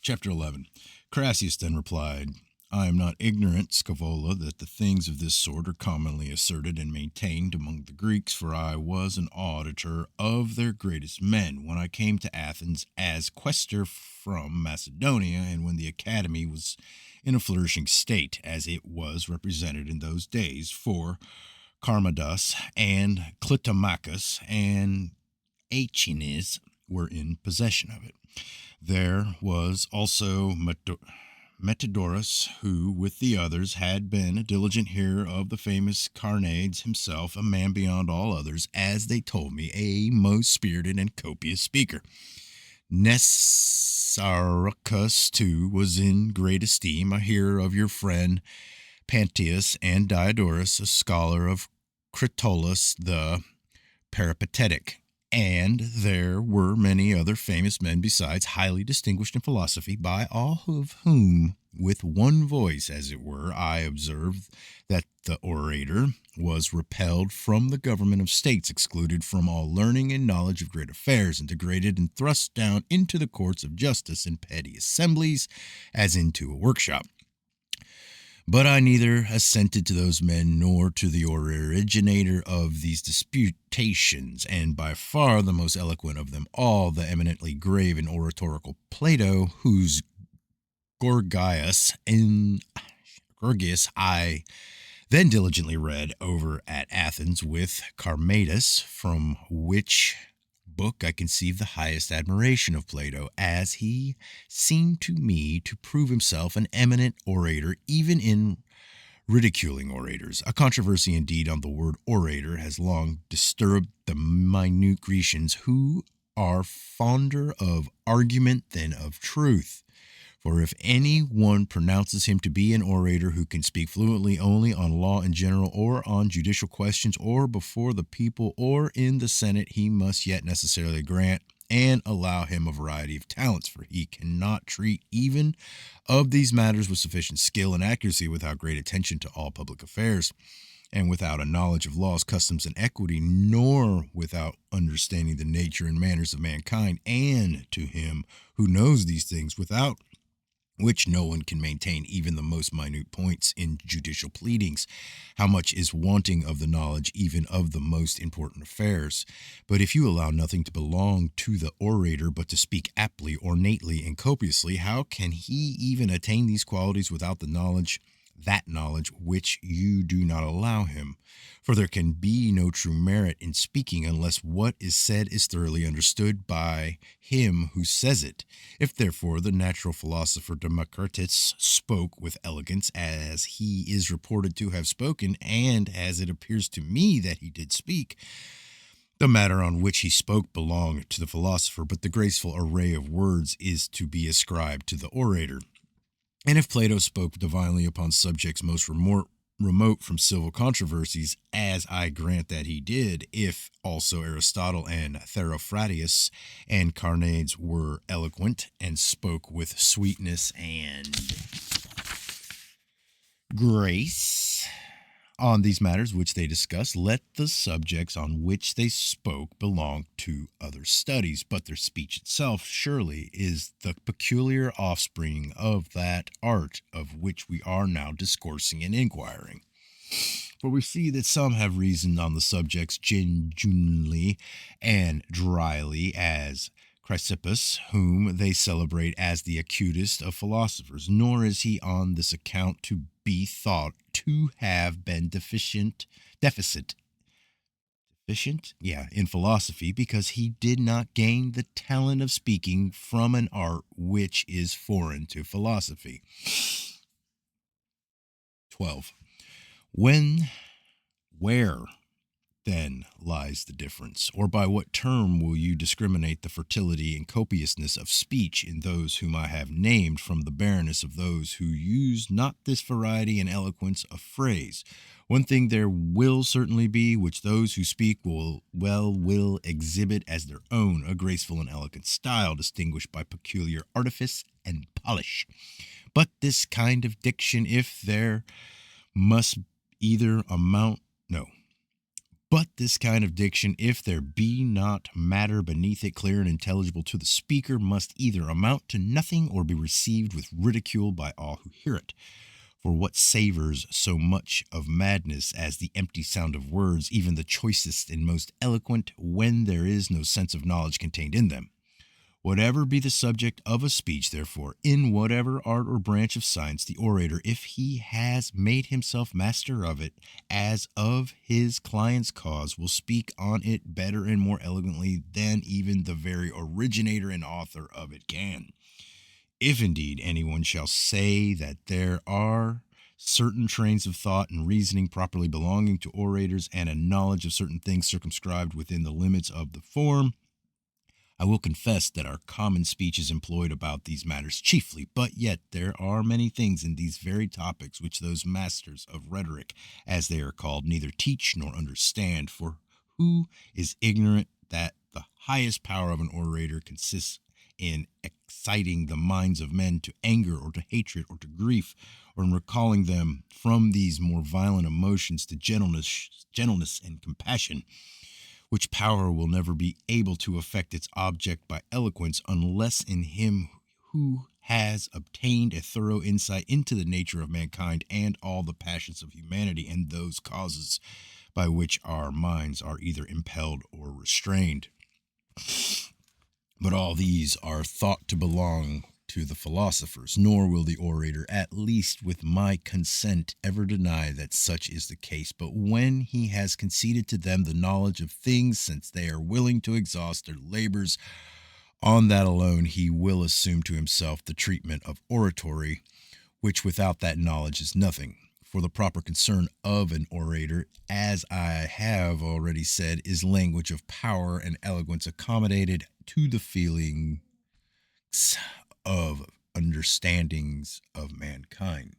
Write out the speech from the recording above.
Chapter 11. Crassus then replied, I am not ignorant, Scaevola, that the things of this sort are commonly asserted and maintained among the Greeks, for I was an auditor of their greatest men when I came to Athens as quaestor from Macedonia, and when the academy was in a flourishing state, as it was represented in those days, for Charmidas and Clitomachus and Aeschines were in possession of it. There was also Metrodorus, who, with the others, had been a diligent hearer of the famous Carneades himself, a man beyond all others, as they told me, a most spirited and copious speaker. Nesarchus, too, was in great esteem, a hearer of your friend Pantius, and Diodorus, a scholar of Critolus the Peripatetic. And there were many other famous men besides, highly distinguished in philosophy, by all of whom, with one voice, as it were, I observed that the orator was repelled from the government of states, excluded from all learning and knowledge of great affairs, and degraded and thrust down into the courts of justice in petty assemblies, as into a workshop. But I neither assented to those men nor to the originator of these disputations, and by far the most eloquent of them all, the eminently grave and oratorical Plato, whose Gorgias I then diligently read over at Athens with Charmidas, from which book I conceived the highest admiration of Plato, as he seemed to me to prove himself an eminent orator, even in ridiculing orators. A controversy indeed on the word orator has long disturbed the minute Grecians, who are fonder of argument than of truth. For if any one pronounces him to be an orator who can speak fluently only on law in general, or on judicial questions, or before the people, or in the Senate, he must yet necessarily grant and allow him a variety of talents, for he cannot treat even of these matters with sufficient skill and accuracy without great attention to all public affairs, and without a knowledge of laws, customs, and equity, nor without understanding the nature and manners of mankind. And to him who knows these things, without which no one can maintain even the most minute points in judicial pleadings, how much is wanting of the knowledge even of the most important affairs? But if you allow nothing to belong to the orator but to speak aptly, ornately, and copiously, how can he even attain these qualities without that knowledge which you do not allow him? For there can be no true merit in speaking unless what is said is thoroughly understood by him who says it. If therefore the natural philosopher Democritus spoke with elegance, as he is reported to have spoken, and as it appears to me that he did speak, the matter on which he spoke belonged to the philosopher, but the graceful array of words is to be ascribed to the orator. And if Plato spoke divinely upon subjects most remote from civil controversies, as I grant that he did, if also Aristotle and Theophrastus and Carneades were eloquent and spoke with sweetness and grace on these matters which they discuss, let the subjects on which they spoke belong to other studies, but their speech itself surely is the peculiar offspring of that art of which we are now discoursing and inquiring. For we see that some have reasoned on the subjects genuinely and dryly, as Chrysippus, whom they celebrate as the acutest of philosophers, nor is he on this account to be thought to have been deficient in philosophy, because he did not gain the talent of speaking from an art which is foreign to philosophy. 12. Where then lies the difference? Or by what term will you discriminate the fertility and copiousness of speech in those whom I have named, from the barrenness of those who use not this variety and eloquence of phrase? One thing there will certainly be, which those who speak will exhibit as their own, a graceful and elegant style, distinguished by peculiar artifice and polish. But this kind of diction, if there must either amount, no, But this kind of diction, if there be not matter beneath it clear and intelligible to the speaker, must either amount to nothing or be received with ridicule by all who hear it. For what savors so much of madness as the empty sound of words, even the choicest and most eloquent, when there is no sense of knowledge contained in them? Whatever be the subject of a speech, therefore, in whatever art or branch of science, the orator, if he has made himself master of it, as of his client's cause, will speak on it better and more elegantly than even the very originator and author of it can. If indeed anyone shall say that there are certain trains of thought and reasoning properly belonging to orators, and a knowledge of certain things circumscribed within the limits of the form, I will confess that our common speech is employed about these matters chiefly, but yet there are many things in these very topics which those masters of rhetoric, as they are called, neither teach nor understand. For who is ignorant that the highest power of an orator consists in exciting the minds of men to anger or to hatred or to grief, or in recalling them from these more violent emotions to gentleness and compassion, which power will never be able to effect its object by eloquence unless in him who has obtained a thorough insight into the nature of mankind and all the passions of humanity and those causes by which our minds are either impelled or restrained. But all these are thought to belong to the philosophers, nor will the orator, at least with my consent, ever deny that such is the case. But when he has conceded to them the knowledge of things, since they are willing to exhaust their labors on that alone, he will assume to himself the treatment of oratory, which without that knowledge is nothing. For the proper concern of an orator, as I have already said, is language of power and eloquence accommodated to the feelings of understandings of mankind.